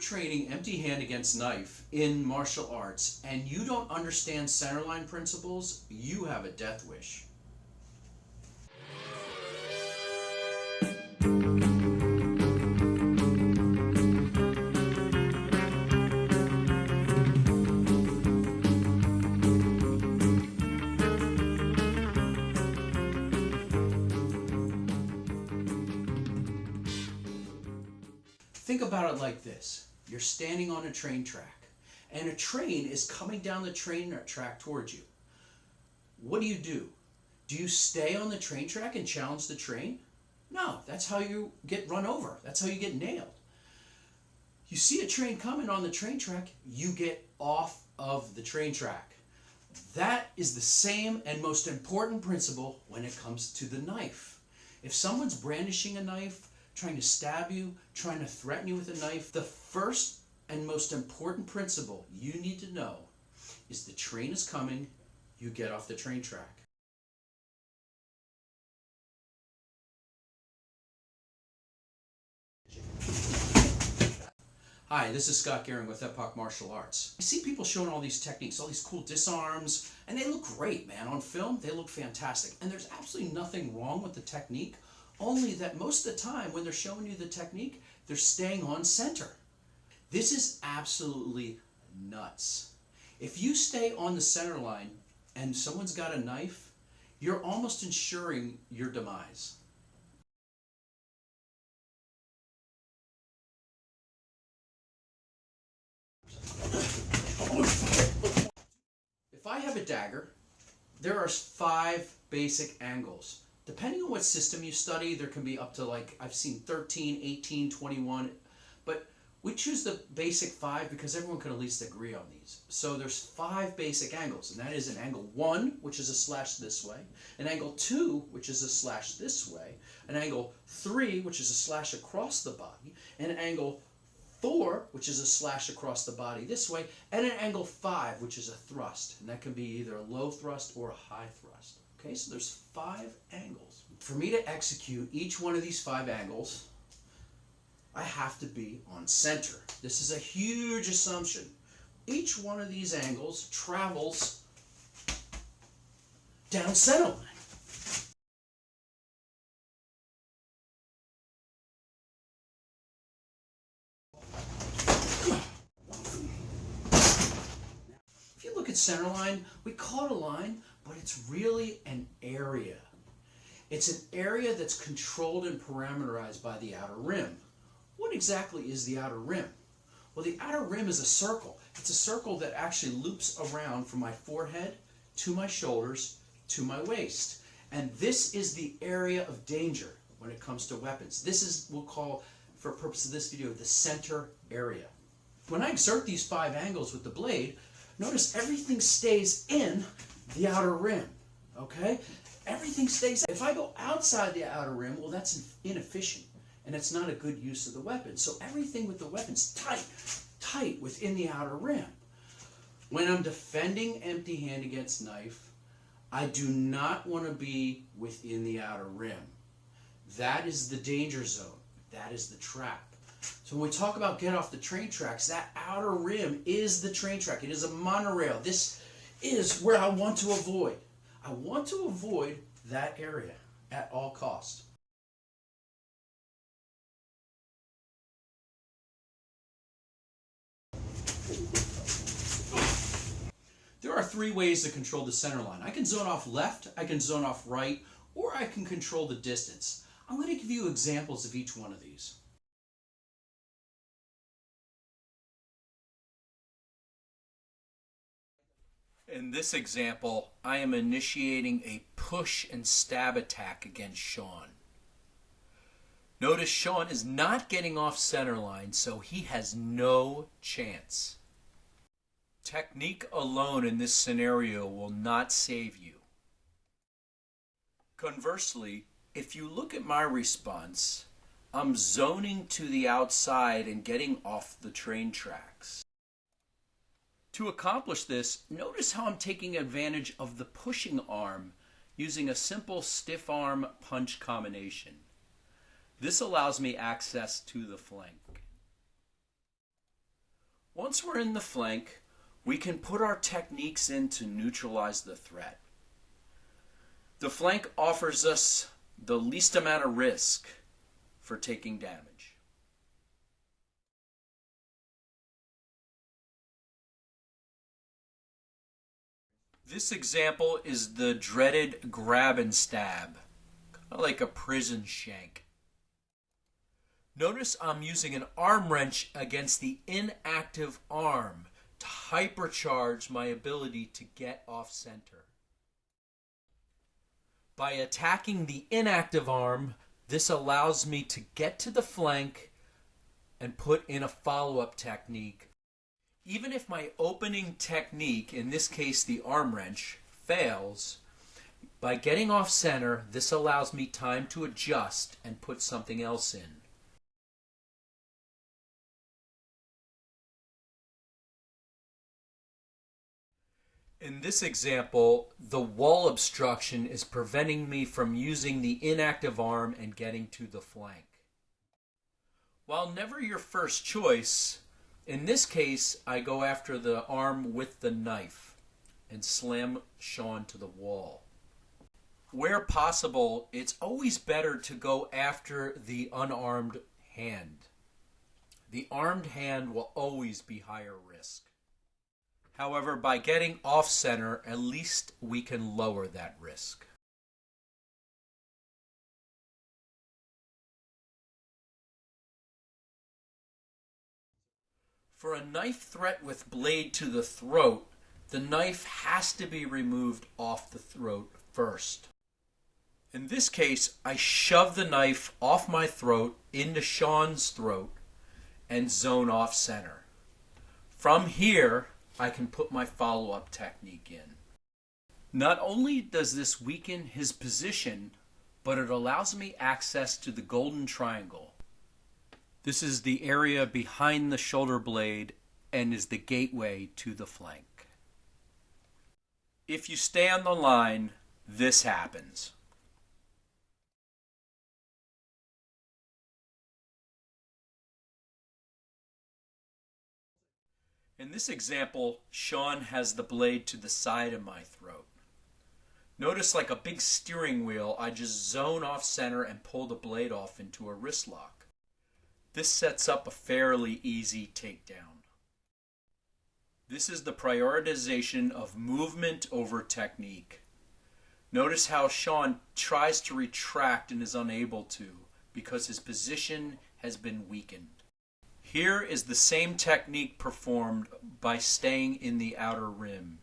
training empty hand against knife in martial arts and you don't understand centerline principles, you have a death wish. Think about it like this. You're standing on a train track, and a train is coming down the train track towards you. What do? Do you stay on the train track and challenge the train? No, that's how you get run over. That's how you get nailed. You see a train coming on the train track, you get off of the train track. That is the same and most important principle when it comes to the knife. If someone's brandishing a knife, trying to stab you, trying to threaten you with a knife, the first and most important principle you need to know is the train is coming, you get off the train track. Hi, this is Scott Gehring with Epoch Martial Arts. I see people showing all these techniques, all these cool disarms, and they look great, man. On film, they look fantastic. And there's absolutely nothing wrong with the technique, only that most of the time when they're showing you the technique, they're staying on center. This is absolutely nuts. If you stay on the center line and someone's got a knife, you're almost ensuring your demise. If I have a dagger, there are 5 basic angles. Depending on what system you study, there can be up to, like, I've seen 13, 18, 21, but we choose the basic 5 because everyone can at least agree on these. So there's 5 basic angles, and that is an angle 1, which is a slash this way, an angle 2, which is a slash this way, an angle 3, which is a slash across the body, and an angle 4, which is a slash across the body this way, and an angle 5, which is a thrust, and that can be either a low thrust or a high thrust. Okay, so there's 5 angles. For me to execute each one of these 5 angles, I have to be on center. This is a huge assumption. Each one of these angles travels down center line. If you look at center line, we call it a line, but it's really an area. It's an area that's controlled and parameterized by the outer rim. What exactly is the outer rim? Well, the outer rim is a circle. It's a circle that actually loops around from my forehead to my shoulders to my waist. And this is the area of danger when it comes to weapons. This is, we'll call, for the purpose of this video, the center area. When I exert these 5 angles with the blade, notice everything stays in the outer rim, okay? Everything stays. If I go outside the outer rim, well, that's inefficient, and it's not a good use of the weapon. So everything with the weapon's tight within the outer rim. When I'm defending empty hand against knife, I do not want to be within the outer rim. That is the danger zone. That is the trap. So when we talk about get off the train tracks, that outer rim is the train track. It is a monorail. This is where I want to avoid. I want to avoid that area at all costs. There are 3 ways to control the center line. I can zone off left, I can zone off right, or I can control the distance. I'm going to give you examples of each one of these. In this example, I am initiating a push and stab attack against Sean. Notice Sean is not getting off center line, so he has no chance. Technique alone in this scenario will not save you. Conversely, if you look at my response, I'm zoning to the outside and getting off the train tracks. To accomplish this, notice how I'm taking advantage of the pushing arm using a simple stiff arm punch combination. This allows me access to the flank. Once we're in the flank, we can put our techniques in to neutralize the threat. The flank offers us the least amount of risk for taking damage. This example is the dreaded grab and stab, kind of like a prison shank. Notice I'm using an arm wrench against the inactive arm to hypercharge my ability to get off center. By attacking the inactive arm, this allows me to get to the flank and put in a follow-up technique. Even if my opening technique, in this case the arm wrench, fails, by getting off center, this allows me time to adjust and put something else in. In this example, the wall obstruction is preventing me from using the inactive arm and getting to the flank. While never your first choice, in this case, I go after the arm with the knife and slam Sean to the wall. Where possible, it's always better to go after the unarmed hand. The armed hand will always be higher risk. However, by getting off center, at least we can lower that risk. For a knife threat with blade to the throat, the knife has to be removed off the throat first. In this case, I shove the knife off my throat into Sean's throat and zone off center. From here, I can put my follow-up technique in. Not only does this weaken his position, but it allows me access to the golden triangle. This is the area behind the shoulder blade and is the gateway to the flank. If you stay on the line, this happens. In this example, Sean has the blade to the side of my throat. Notice, like a big steering wheel, I just zone off center and pull the blade off into a wrist lock. This sets up a fairly easy takedown. This is the prioritization of movement over technique. Notice how Sean tries to retract and is unable to because his position has been weakened. Here is the same technique performed by staying in the outer rim.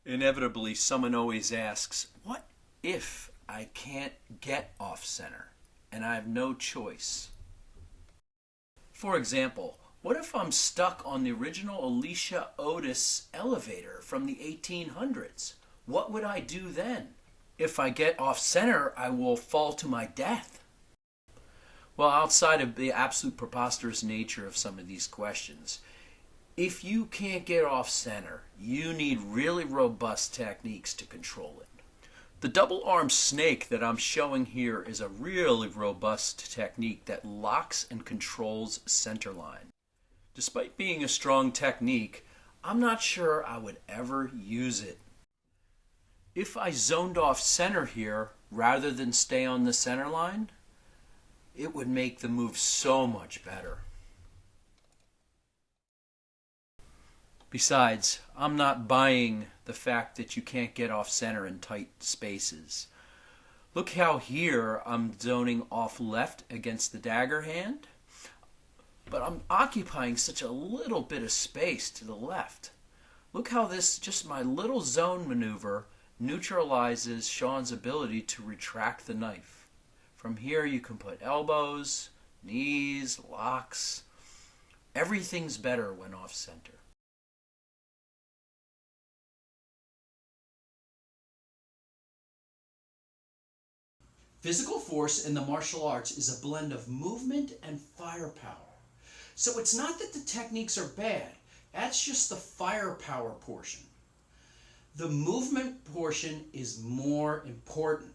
Inevitably, someone always asks, what if I can't get off center and I have no choice? For example, what if I'm stuck on the original Alicia Otis elevator from the 1800s? What would I do then? If I get off center, I will fall to my death. Well, outside of the absolute preposterous nature of some of these questions, if you can't get off center, you need really robust techniques to control it. The double-arm snake that I'm showing here is a really robust technique that locks and controls centerline. Despite being a strong technique, I'm not sure I would ever use it. If I zoned off center here, rather than stay on the center line, it would make the move so much better. Besides, I'm not buying the fact that you can't get off center in tight spaces. Look how here I'm zoning off left against the dagger hand, but I'm occupying such a little bit of space to the left. Look how this, just my little zone maneuver, neutralizes Sean's ability to retract the knife. From here you can put elbows, knees, locks. Everything's better when off center. Physical force in the martial arts is a blend of movement and firepower. So it's not that the techniques are bad, that's just the firepower portion. The movement portion is more important.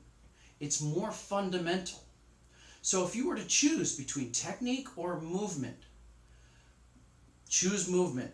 It's more fundamental. So if you were to choose between technique or movement, choose movement.